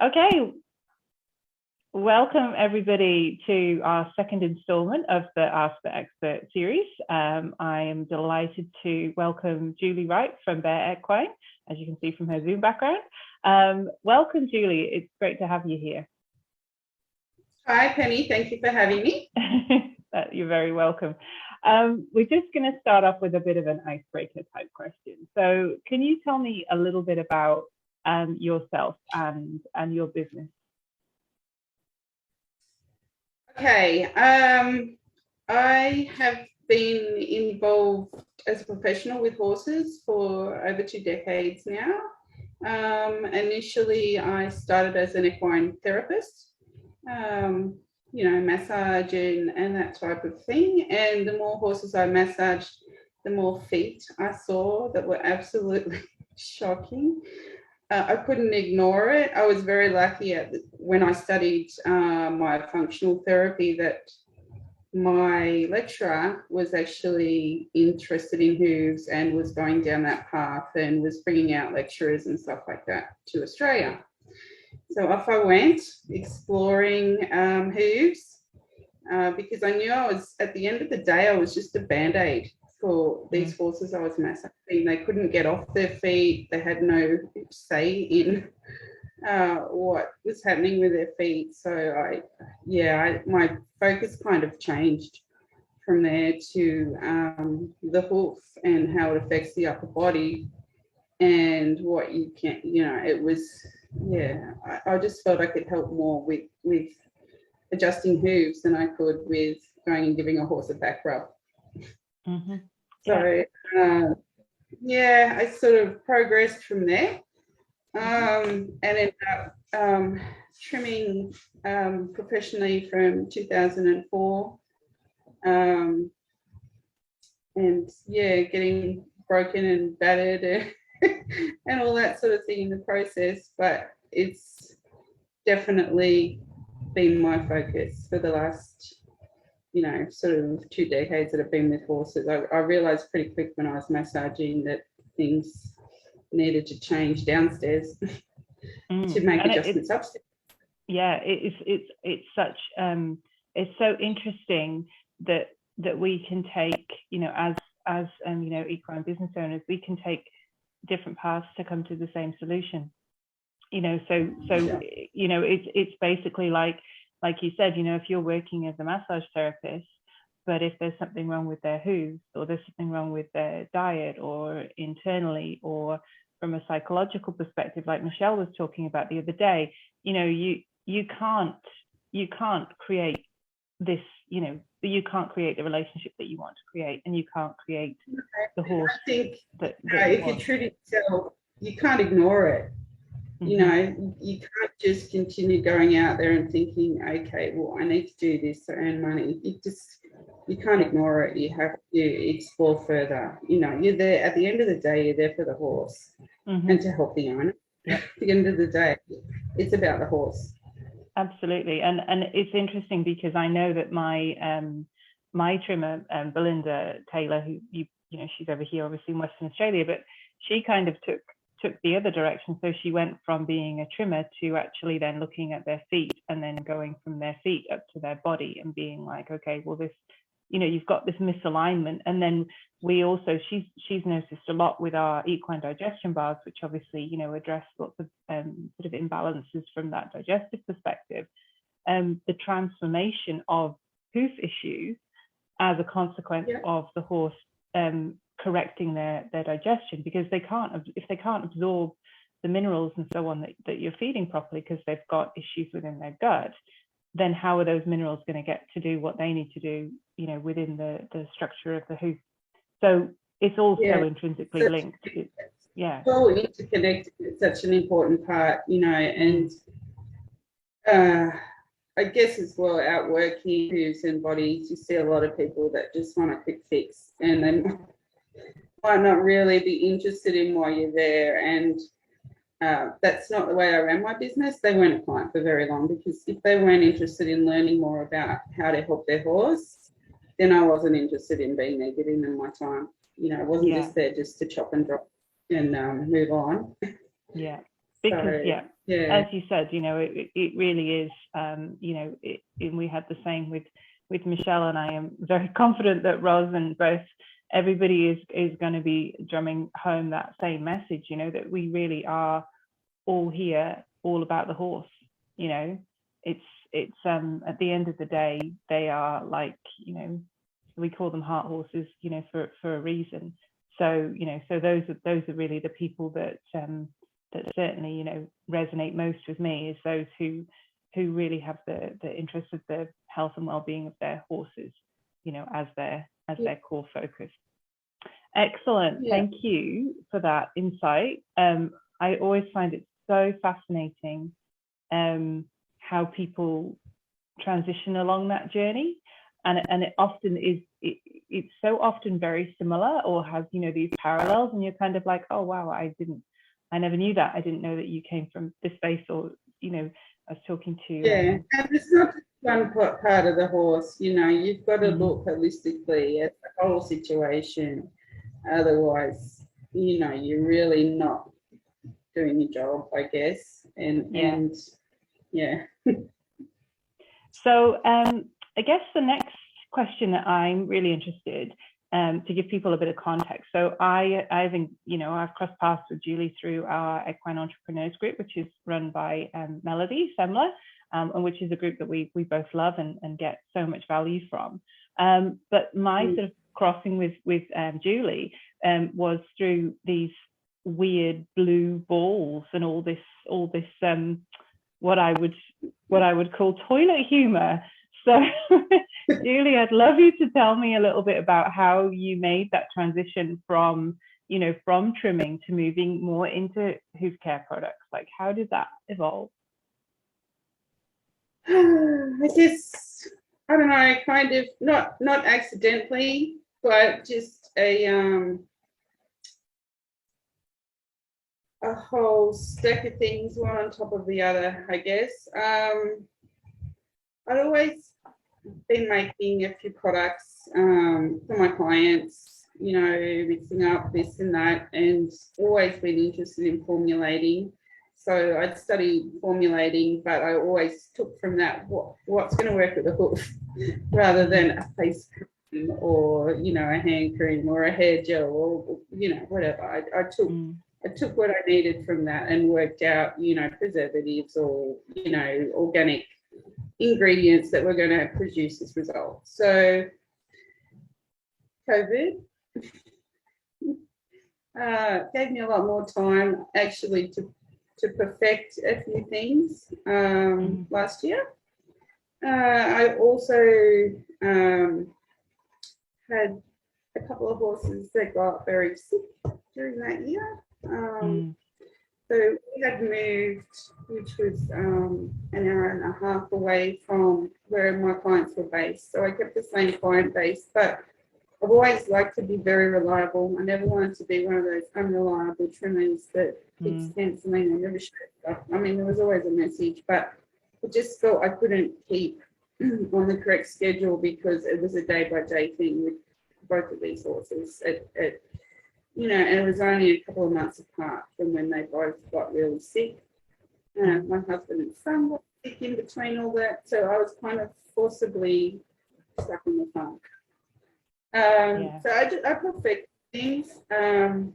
Okay, welcome everybody to our second installment of the Ask the Expert series. I am delighted to welcome Julie Wright from Bare Equine, as you can see from her Zoom background. Welcome, Julie. It's great to have you here. Hi, Penny. Thank you for having me. You're very welcome. We're just going to start off with a bit of an icebreaker type question. So can you tell me a little bit about yourself and your business? Okay. I have been involved as a professional with horses for over 2 decades now. Initially, I started as an equine therapist, massage and that type of thing. And the more horses I massaged, the more feet I saw that were absolutely shocking. I couldn't ignore it. I was very lucky when I studied my functional therapy that my lecturer was actually interested in hooves and was going down that path and was bringing out lecturers and stuff like that to Australia. So off I went exploring hooves because I knew at the end of the day, I was just a Band-Aid for these horses I was massaging. They couldn't get off their feet. They had no say in what was happening with their feet. So my focus kind of changed from there to the hoof and how it affects the upper body and what you can, it was, I just felt I could help more with adjusting hooves than I could with going and giving a horse a back rub. Mm-hmm. So, I sort of progressed from there and ended up trimming professionally from 2004 and, getting broken and battered and all that sort of thing in the process. But it's definitely been my focus for the last sort of 2 decades that I've been with horses. I realised pretty quick when I was massaging that things needed to change downstairs to make adjustments upstairs. Yeah, it's such it's so interesting that we can take, as equine business owners, we can take different paths to come to the same solution. It's basically like you said, if you're working as a massage therapist, but if there's something wrong with their hooves or there's something wrong with their diet or internally or from a psychological perspective, like Michelle was talking about the other day, you can't create this, you can't create the relationship that you want to create, and you can't create the horse. I think that if you're true to yourself, you can't ignore it. You can't just continue going out there and thinking, okay, well, I need to do this to earn money. You can't ignore it. You have to explore further. You're there at the end of the day, you're there for the horse and to help the owner. At the end of the day, it's about the horse. Absolutely. And it's interesting because I know that my trimmer, Belinda Taylor, who she's over here obviously in Western Australia, but she kind of took the other direction. So she went from being a trimmer to actually then looking at their feet and then going from their feet up to their body and being like, okay, well, this, you've got this misalignment. And then we also, she's noticed a lot with our equine digestion bars, which obviously, address lots of sort of imbalances from that digestive perspective. The transformation of hoof issues as a consequence of the horse correcting their digestion, because if they can't absorb the minerals and so on that you're feeding properly because they've got issues within their gut, then how are those minerals going to get to do what they need to do, within the structure of the hoof? So it's all so intrinsically linked. It's all interconnected. It's such an important part, and I guess as well, out working hooves and bodies, you see a lot of people that just want a quick fix and then might not really be interested in why you're there. And that's not the way I ran my business. They weren't a client for very long because if they weren't interested in learning more about how to help their horse, then I wasn't interested in being there, giving them my time. I wasn't just there just to chop and drop and move on. Yeah. Because as you said, you know, it really is, you know, and we had the same with Michelle, and I am very confident that Ros and both, everybody is going to be drumming home that same message, you know, that we really are all here, all about the horse. You know, it's at the end of the day, they are like, you know, we call them heart horses, you know, for a reason. So, you know, so those are really the people that that certainly, you know, resonate most with me, is those who really have the interest of the health and well-being of their horses, you know, as their core focus. Excellent. Thank you for that insight. I always find it so fascinating how people transition along that journey, and it often is, it's so often very similar, or has, you know, these parallels, and you're kind of like, oh wow, I never knew that. I didn't know that you came from this space, or, you know, I was talking to and it's not just one part of the horse, you know, you've got to look holistically at the whole situation. Otherwise, you know, you're really not doing your job, I guess. And so I guess the next question that I'm really interested, to give people a bit of context. So I've you know, I've crossed paths with Julie through our Equine Entrepreneurs group, which is run by Melody Semler, and which is a group that we both love and get so much value from. But my sort of crossing with Julie was through these weird blue balls and all this what I would call toilet humor. So Julie, I'd love you to tell me a little bit about how you made that transition from, you know, from trimming to moving more into hoof care products. Like, how did that evolve? I guess, I don't know, kind of not accidentally, but just a whole stack of things, one on top of the other, I guess. I'd always been making a few products for my clients, you know, mixing up this and that, and always been interested in formulating. So I'd studied formulating, but I always took from that what's going to work with the hoof rather than a face cream or, you know, a hand cream or a hair gel or, you know, whatever. I took what I needed from that and worked out, you know, preservatives or, you know, organic ingredients that were going to produce this result. So COVID gave me a lot more time actually to perfect a few things last year. I also had a couple of horses that got very sick during that year. So we had moved, which was an hour and a half away from where my clients were based. So I kept the same client base, but I've always liked to be very reliable. I never wanted to be one of those unreliable trimmers that keeps cancelling and never shows up. I mean, there was always a message, but I just felt I couldn't keep on the correct schedule because it was a day-by-day thing with both of these horses. You know, and it was only a couple of months apart from when they both got really sick. My husband and son were sick in between all that, so I was kind of forcibly stuck in the funk. So I perfected things, and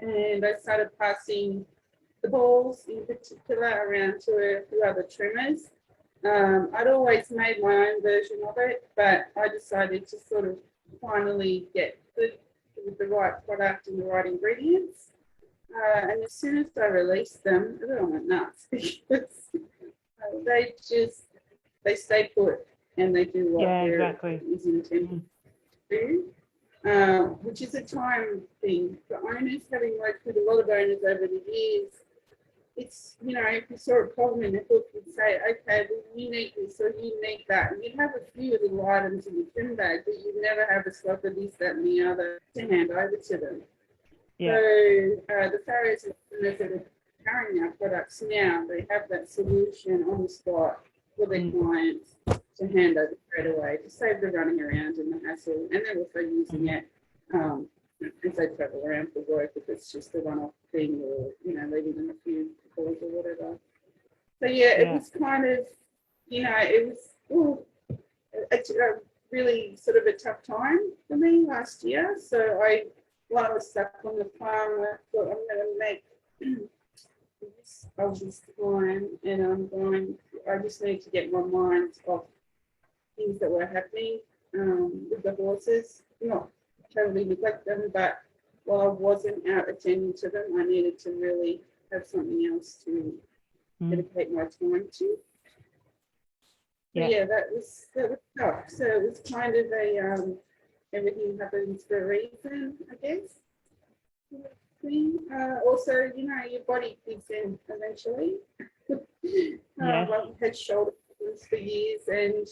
I started passing the balls in particular around to a few other trimmers. I'd always made my own version of it, but I decided to sort of finally get with the right product and the right ingredients. And as soon as I released them, everyone went nuts because they stay put and they do what is intended to do, which is a time thing. For owners, having worked with a lot of owners over the years, it's, you know, if you saw a problem in the hoof, you'd say, okay, well, you need this or you need that. And you'd have a few little items in your trim bag, but you'd never have a stock of this, that, and the other to hand over to them. Yeah. So the farriers and owners that are carrying our products now, they have that solution on the spot for their clients to hand over straight away to save the running around and the hassle. And they're also using it if they travel around for work, if it's just a one-off thing, or leaving them a few calls or whatever. So it was kind of, it was a really sort of a tough time for me last year. So while I was stuck on the farm, I thought I'm going to make of this time, and I just need to get my mind off things that were happening with the horses, not totally neglect them, but while I wasn't out attending to them, I needed to really have something else to dedicate my time to. Yeah, that was tough. So it was kind of everything happens for a reason, I guess. Also, your body gives in eventually. I've had shoulder problems for years, and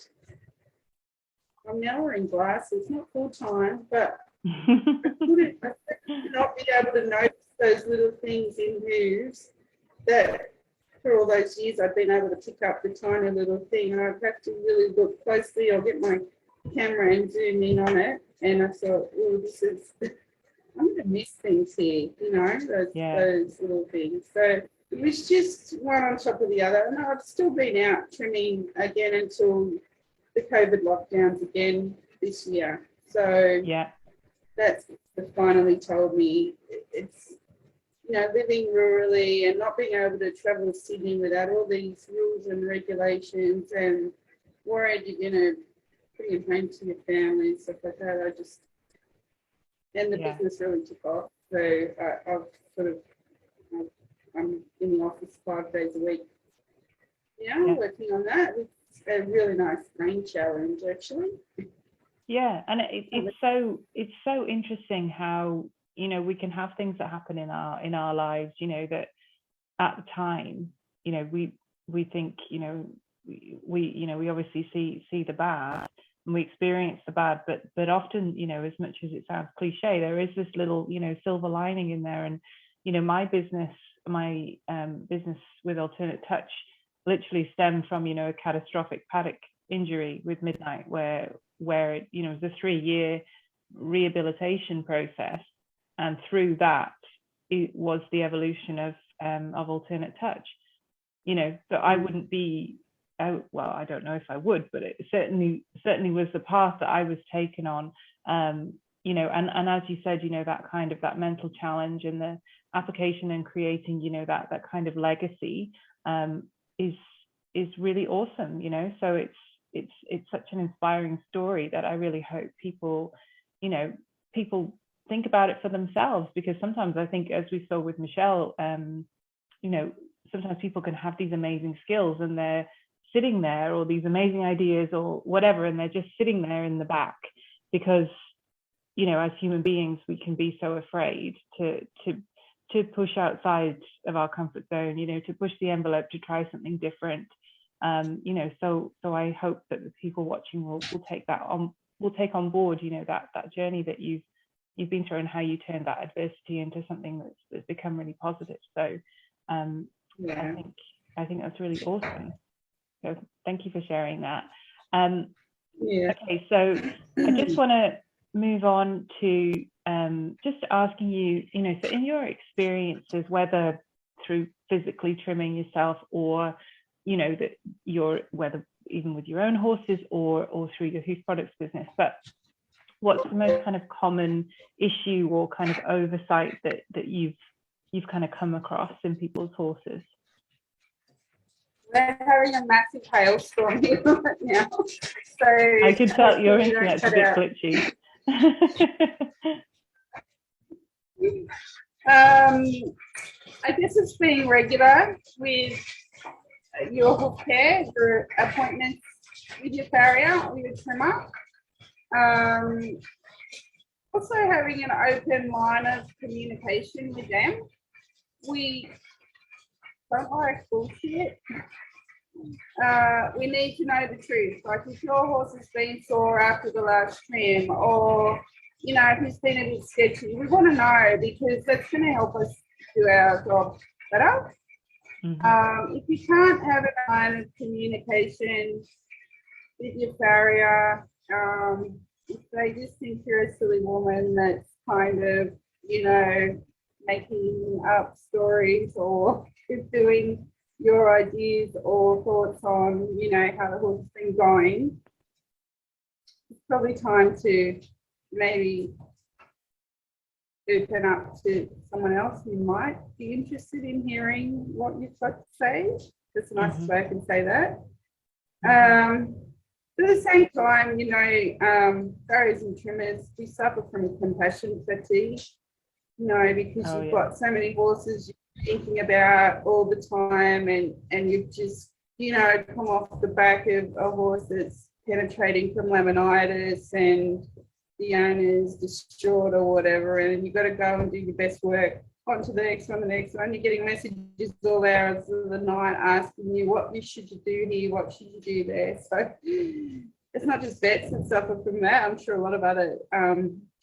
I'm now wearing glasses, not full time, but I could not be able to notice those little things in hooves that for all those years I've been able to pick up the tiny little thing, and I'd have to really look closely or get my camera and zoom in on it. And I thought, oh, I'm going to miss things here, those little things. So it was just one on top of the other. And I've still been out trimming again until the COVID lockdowns again this year. So that's finally told me it's, living rurally and not being able to travel to Sydney without all these rules and regulations and worried you're going to bring it home to your family and stuff like that. And the business really took off. So I'm in the office 5 days a week. Working on that. It's a really nice brain challenge, actually. Yeah, and it's so interesting how we can have things that happen in our lives. That at the time, we think we obviously see the bad. And we experience the bad, but often, as much as it sounds cliche, there is this little, silver lining in there. And, my business with Alternate Touch literally stemmed from, a catastrophic paddock injury with Midnight, where it, was a 3-year rehabilitation process. And through that, it was the evolution of Alternate Touch, but I wouldn't be, well, I don't know if I would, but it certainly was the path that I was taken on, and as you said, that mental challenge and the application and creating, that kind of legacy is really awesome, so it's such an inspiring story that I really hope people think about it for themselves, because sometimes I think, as we saw with Michelle, sometimes people can have these amazing skills and they're sitting there, or these amazing ideas or whatever, and they're just sitting there in the back because as human beings we can be so afraid to push outside of our comfort zone, to push the envelope, to try something different, so I hope that the people watching will take on board that journey that you've been through, and how you turned that adversity into something that's become really positive. So I think that's really awesome. So thank you for sharing that. Okay, so I just want to move on to just asking you, so in your experiences, whether through physically trimming yourself, or whether even with your own horses or through your hoof products business, but what's the most kind of common issue or kind of oversight that you've kind of come across in people's horses? We're having a massive hailstorm here right now. So I can tell your internet's a bit glitchy. I guess it's being regular with your hoof care, your appointments with your farrier or your trimmer. Also having an open line of communication with them. We don't like bullshit. We need to know the truth. Like if your horse has been sore after the last trim, or if he's been a bit sketchy, we want to know, because that's going to help us do our job better. If you can't have a line of communication with your farrier, if they just think you're a silly woman that's kind of, making up stories or doing your ideas or thoughts on, how the horse has been going, it's probably time to maybe open up to someone else who might be interested in hearing what you've got to say. That's the nicest way I can say that. But at the same time, farriers and trimmers, we suffer from compassion fatigue, because you've got so many horses you're thinking about all the time, and you've just, come off the back of a horse that's penetrating from laminitis and the owner's distraught or whatever, and you've got to go and do your best work. On to the next one, you're getting messages all hours of the night asking you what should you do here, what should you do there. So it's not just vets that suffer from that. I'm sure a lot of other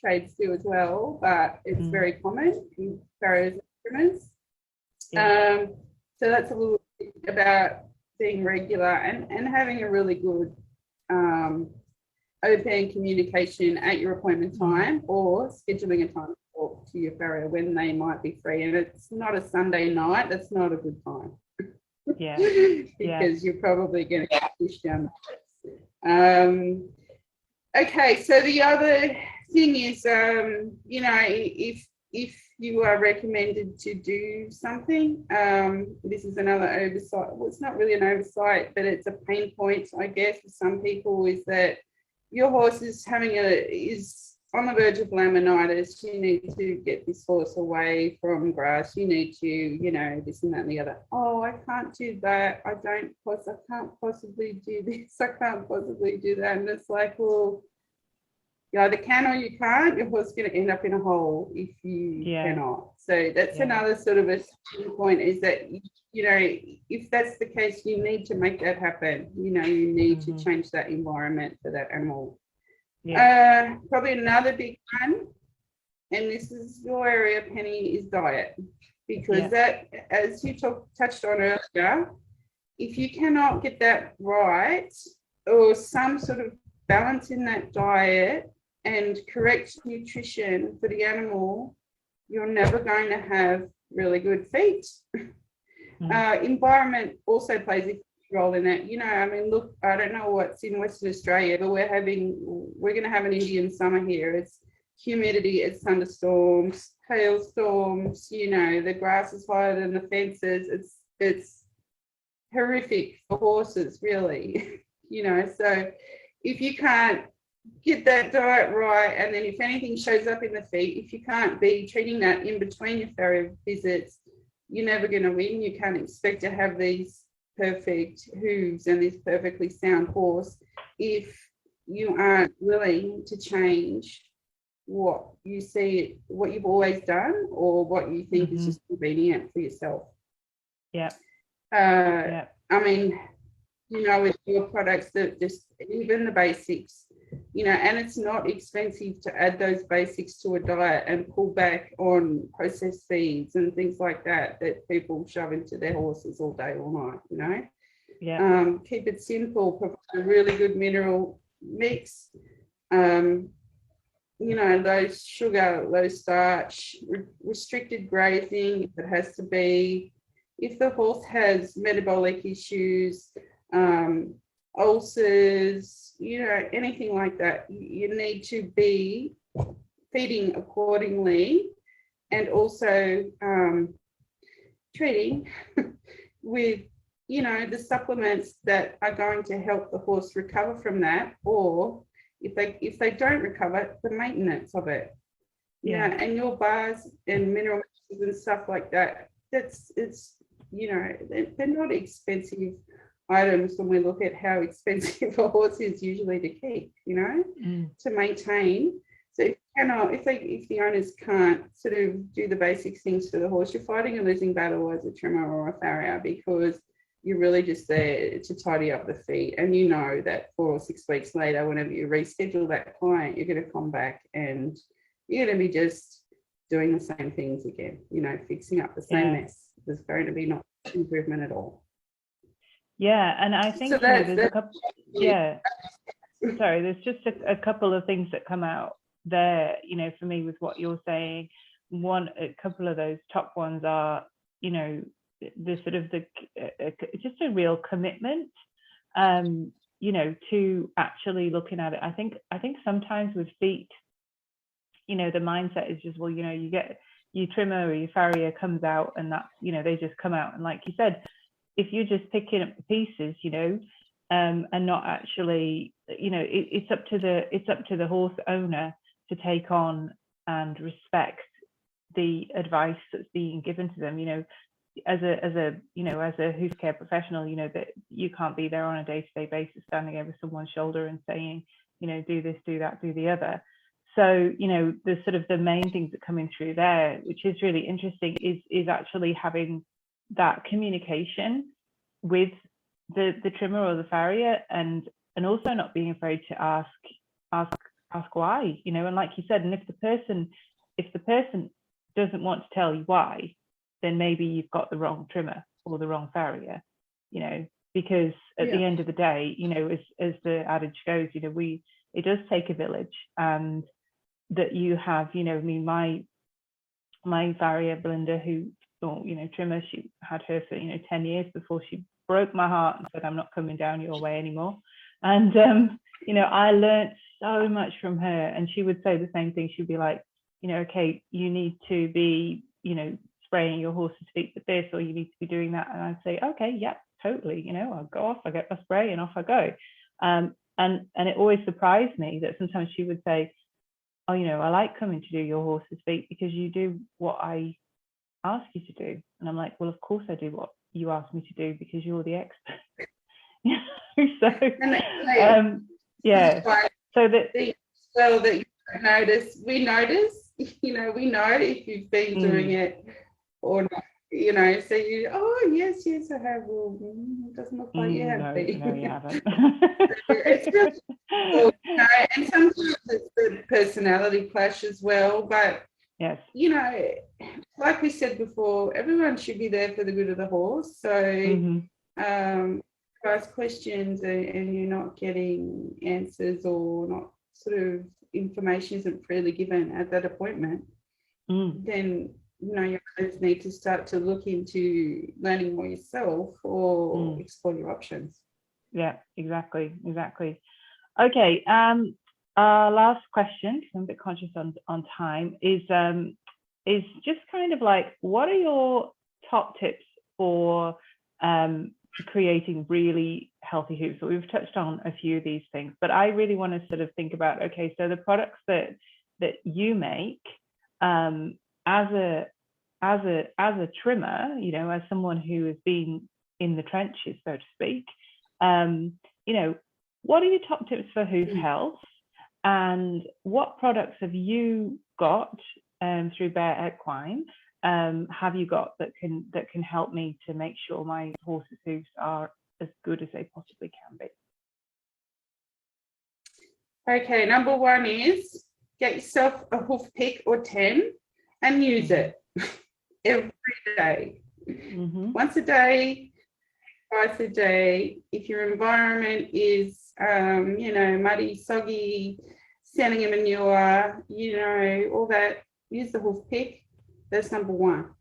trades do as well, but it's very common in farriers and trimmers. So that's a little bit about being regular and having a really good open communication at your appointment time, or scheduling a time to talk to your farrier when they might be free. And it's not a Sunday night, that's not a good time. Because you're probably going to get pushed down. Okay, so the other thing is, if you are recommended to do something, this is another oversight. Well, it's not really an oversight, but it's a pain point, I guess, for some people, is that your horse is on the verge of laminitis. You need to get this horse away from grass. You need to, this and that and the other. Oh, I can't do that. I can't possibly do this. I can't possibly do that. And it's like, well, you either can or you can't. Your horse is going to end up in a hole if you cannot. So that's another sort of a point, is that, if that's the case, you need to make that happen. You need to change that environment for that animal. Probably another big one, and this is your area, Penny, is diet. Because that, as you touched on earlier, if you cannot get that right, or some sort of balance in that diet and correct nutrition for the animal, you're never going to have really good feet. Environment also plays a role in that. Look, I don't know what's in Western Australia, but we're going to have an Indian summer here. It's humidity, it's thunderstorms, hailstorms, the grass is higher than the fences. It's horrific for horses, really. So if you can't get that diet right, and then if anything shows up in the feet, if you can't be treating that in between your farrier visits, you're never going to win. You can't expect to have these perfect hooves and this perfectly sound horse if you aren't willing to change what you've always done, or what you think is just convenient for yourself. With your products, that just even the basics, and it's not expensive to add those basics to a diet and pull back on processed feeds and things like that people shove into their horses all day, all night, keep it simple, provide a really good mineral mix, low sugar, low starch, restricted grazing if it has to be. If the horse has metabolic issues, ulcers, anything like that, you need to be feeding accordingly, and also treating with, the supplements that are going to help the horse recover from that, or if they don't recover, the maintenance of it. And your bars and mineral mixes and stuff like that, they're not expensive items when we look at how expensive a horse is usually to keep, to maintain. So if the owners can't sort of do the basic things for the horse, you're fighting a losing battle as a trimmer or a farrier, because you're really just there to tidy up the feet. And that 4 or 6 weeks later, whenever you reschedule that client, you're going to come back and you're going to be just doing the same things again, fixing up the same mess. There's going to be not much improvement at all. And I think there's a couple. Sorry, there's just a couple of things that come out there, you know, for me with what you're saying. A couple of those top ones are, you know, the sort of just a real commitment, you know, to actually looking at it. I think sometimes with feet, you know, the mindset is just, well, you know, you get your trimmer or your farrier comes out and that's, you know, they just come out. And like you said, if you're just picking up the pieces, you know, and not actually, you know, it's up to the horse owner to take on and respect the advice that's being given to them, you know, as a you know, as a hoof care professional, you know, that you can't be there on a day-to-day basis standing over someone's shoulder and saying, you know, do this, do that, do the other. So, you know, the sort of the main things that coming through there, which is really interesting, is actually having that communication with the trimmer or the farrier, and also not being afraid to ask why, you know. And like you said, and if the person doesn't want to tell you why, then maybe you've got the wrong trimmer or the wrong farrier, you know, because at the end of the day, you know, as the adage goes, you know, it does take a village, and that you have, you know, I mean, my farrier Belinda, who, you know, trimmer, she had her for, you know, 10 years before she broke my heart and said, I'm not coming down your way anymore. And you know, I learned so much from her, and she would say the same thing. She'd be like, you know, okay, you need to be, you know, spraying your horse's feet with this, or you need to be doing that. And I'd say, okay, yeah, totally, you know, I'll go off, I get my spray and off I go. And it always surprised me that sometimes she would say, oh, you know, I like coming to do your horse's feet because you do what I ask you to do. And I'm like, well, of course I do what you ask me to do because you're the expert. So yeah, so that well, that you notice, we notice, you know, we know if you've been doing it or not, you know. So you, oh yes, I have. Well, it doesn't look like you have been. No, you haven't. It's just, you know, and sometimes it's the personality clash as well. But yes, you know, like we said before, everyone should be there for the good of the horse. So ask questions and you're not getting answers, or not sort of information isn't freely given at that appointment, then, you know, your owners need to start to look into learning more yourself, or explore your options. Yeah, exactly. Okay, last question, because I'm a bit conscious on time, is just kind of like, what are your top tips for creating really healthy hooves? So we've touched on a few of these things, but I really want to sort of think about, okay, so the products that you make, as a trimmer, you know, as someone who has been in the trenches, so to speak, you know, what are your top tips for hoof health, and what products have you got through Bare Equine have you got that can help me to make sure my horse's hooves are as good as they possibly can be? Okay, number one is get yourself a hoof pick or 10 and use it every day. Once a day, twice a day. If your environment is you know, muddy, soggy, standing in manure, you know, all that, use the hoof pick. That's number one.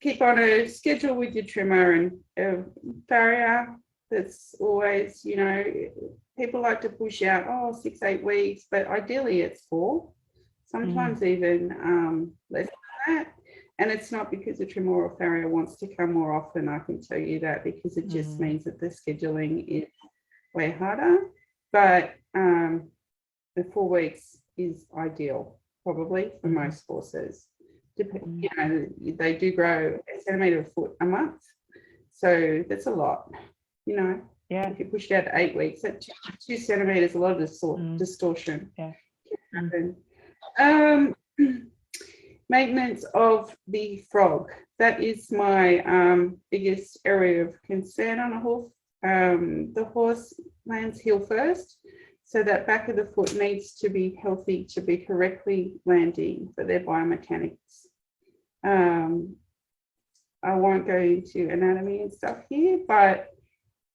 Keep on a schedule with your trimmer and farrier. That's always, you know, people like to push out 6-8 weeks, but ideally it's 4, sometimes even less than that. And it's not because the trimmer or farrier wants to come more often, I can tell you that, because it just means that the scheduling is way harder. But the 4 weeks is ideal, probably, for most horses. You know, they do grow a centimetre a foot a month, so that's a lot. You know, if you push it out to 8 weeks, at 2 centimetres, a lot of distortion can happen. Maintenance of the frog, that is my biggest area of concern on a hoof. The horse lands heel first, so that back of the foot needs to be healthy to be correctly landing for their biomechanics. I won't go into anatomy and stuff here, but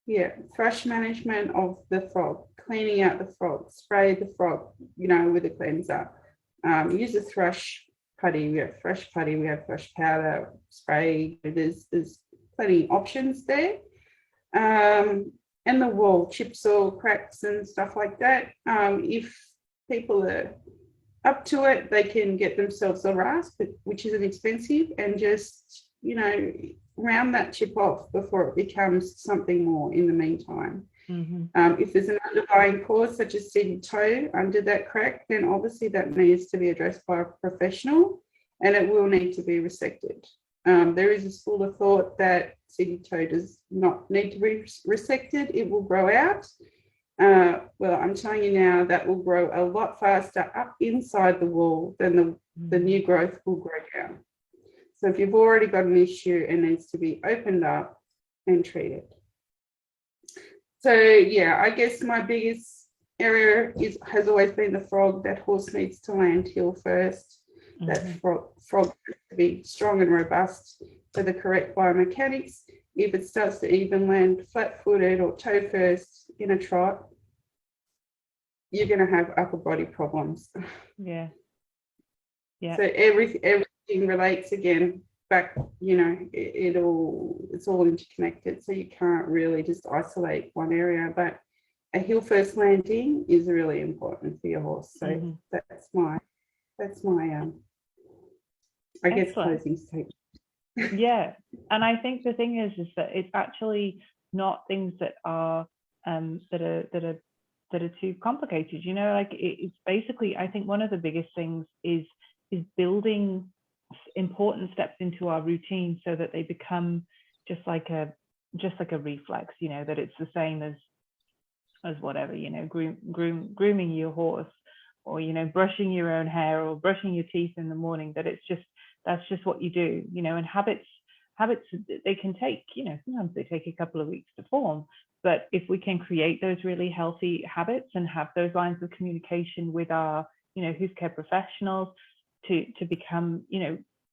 Yeah, thrush management of the frog, cleaning out the frog, spray the frog, with a cleanser. Use a thrush putty. We have thrush putty, we have thrush powder, spray. There's plenty of options there. And the wool, chips or cracks and stuff like that. If people are up to it, they can get themselves a rasp, which isn't expensive, and just, round that chip off before it becomes something more in the meantime. If there's an underlying cause, such as seedy toe under that crack, then obviously that needs to be addressed by a professional, and it will need to be resected. There is a school of thought that seedy toe does not need to be resected. It will grow out. Well, I'm telling you now, that will grow a lot faster up inside the wool than the new growth will grow down. So if you've already got an issue, it needs to be opened up and treated. So yeah, I guess my biggest area has always been the frog. That horse needs to land heel first. That frog has to be strong and robust for the correct biomechanics. If it starts to even land flat-footed or toe first in a trot, you're going to have upper body problems. Yeah. So everything relates again back, it's all interconnected. So you can't really just isolate one area, but a heel first landing is really important for your horse. So that's my I guess closing statement. Yeah, and I think the thing is that it's actually not things that are too complicated. It's basically, I think one of the biggest things is building important steps into our routine so that they become just like a reflex. That it's the same as whatever, grooming your horse, or brushing your own hair, or brushing your teeth in the morning. That's just what you do, and habits they can take, sometimes they take a couple of weeks to form, but if we can create those really healthy habits and have those lines of communication with our hoof care professionals to become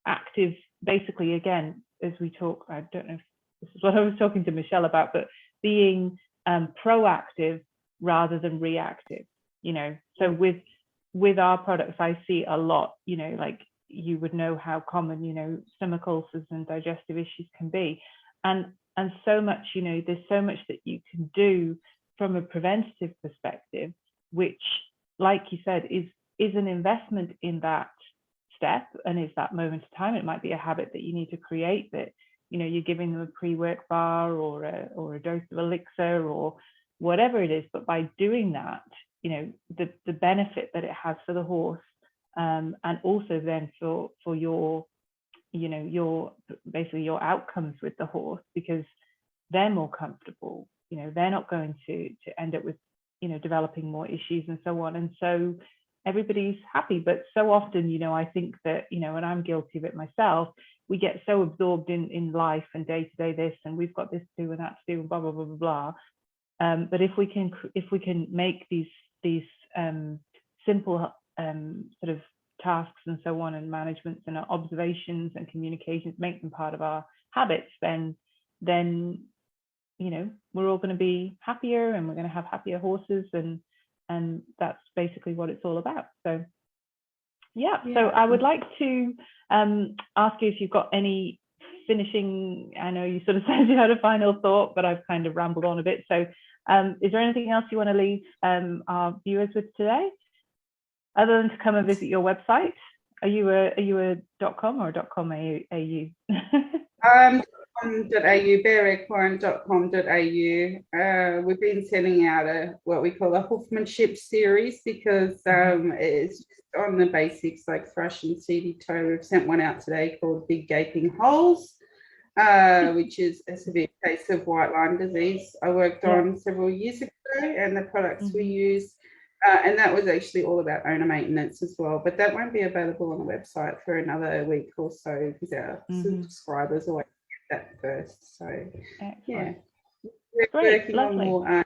active, basically, again, as we talk, I don't know if this is what I was talking to Michelle about, but being proactive rather than reactive. So with our products, I see a lot, like you would know how common, stomach ulcers and digestive issues can be. And so much, there's so much that you can do from a preventative perspective, which, like you said, is an investment in that step and is that moment of time. It might be a habit that you need to create, that, you're giving them a pre-work bar or a dose of elixir or whatever it is. But by doing that, the benefit that it has for the horse, and also then for your basically your outcomes with the horse, because they're more comfortable, they're not going to end up with developing more issues and so on, and so everybody's happy. But so often, I think that, and I'm guilty of it myself, we get so absorbed in life and day to day this, and we've got this to do and that to do and blah blah blah blah blah. But if we can make these simple sort of tasks and so on, and managements and observations and communications, make them part of our habits, then we're all going to be happier, and we're going to have happier horses, and that's basically what it's all about. So so I would like to ask you if you've got any finishing, I know you sort of said you had a final thought, but I've kind of rambled on a bit. So is there anything else you want to leave our viewers with today, other than to come and visit your website? Are you a .com or a .com.au? .com.au, we've been sending out what we call a hoofmanship series, because it's just on the basics like thrush and seedy toe. We've sent one out today called Big Gaping Holes, which is a severe case of white line disease I worked on several years ago, and the products we use. And that was actually all about owner maintenance as well, but that won't be available on the website for another week or so, because our subscribers always get that first. So excellent. We're working on more.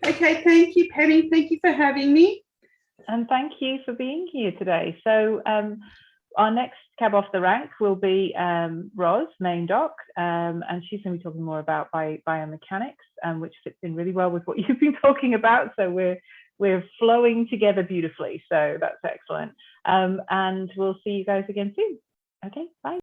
Okay, thank you, Penny. Thank you for having me. And thank you for being here today. So our next cab off the rank will be Roz, main doc, and she's going to be talking more about biomechanics, which fits in really well with what you've been talking about. So we're flowing together beautifully. So that's excellent. And we'll see you guys again soon. Okay, bye.